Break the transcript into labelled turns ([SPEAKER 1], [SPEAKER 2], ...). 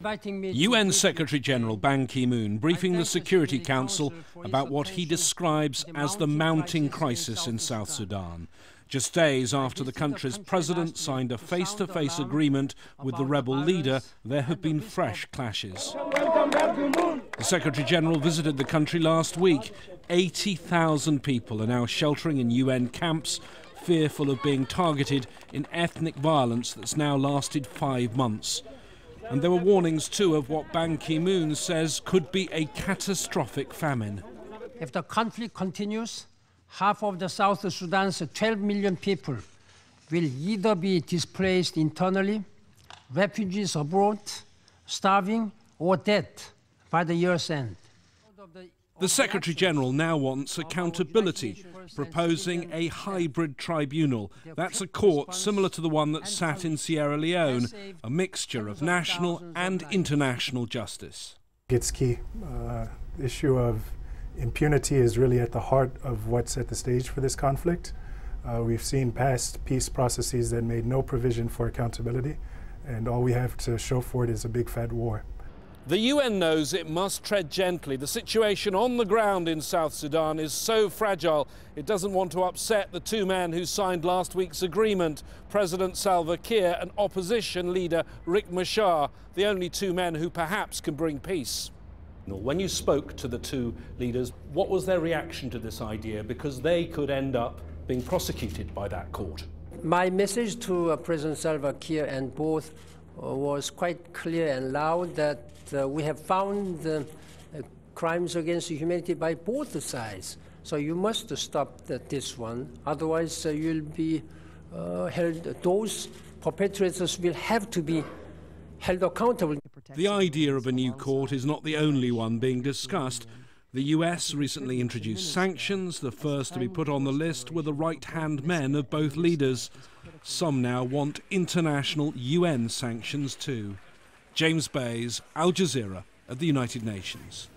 [SPEAKER 1] UN Secretary-General Ban Ki-moon briefing the Security Council about what he describes as the mounting crisis in South Sudan, just days after the country's president signed a face-to-face agreement with the rebel leader. There have been fresh clashes. The Secretary-General visited the country last week. 80,000 people are now sheltering in UN camps, fearful of being targeted in ethnic violence that's now lasted 5 months. And there were warnings too of what Ban Ki-moon says could be a catastrophic famine.
[SPEAKER 2] If the conflict continues, half of the South Sudan's 12 million people will either be displaced internally, refugees abroad, starving, or dead by the year's end.
[SPEAKER 1] The Secretary-General now wants accountability, proposing a hybrid tribunal. That's a court similar to the one that sat in Sierra Leone, a mixture of national and international justice.
[SPEAKER 3] It's key. The issue of impunity is really at the heart of what's at the stage for this conflict. We've seen past peace processes that made no provision for accountability, and all we have to show for it is a big fat war.
[SPEAKER 1] The UN knows it must tread gently. The situation on the ground in South Sudan is so fragile, it doesn't want to upset the two men who signed last week's agreement, President Salva Kiir and opposition leader Riek Machar, the only two men who perhaps can bring peace. When you spoke to the two leaders, what was their reaction to this idea? Because they could end up being prosecuted by that court.
[SPEAKER 2] My message to President Salva Kiir and both was quite clear and loud that we have found crimes against humanity by both sides. So you must stop this one, otherwise you'll be held. Those perpetrators will have to be held accountable.
[SPEAKER 1] The idea of a new court is not the only one being discussed. The US recently introduced sanctions. The first to be put on the list were the right-hand men of both leaders. Some now want international UN sanctions too. James Bays, Al Jazeera at the United Nations.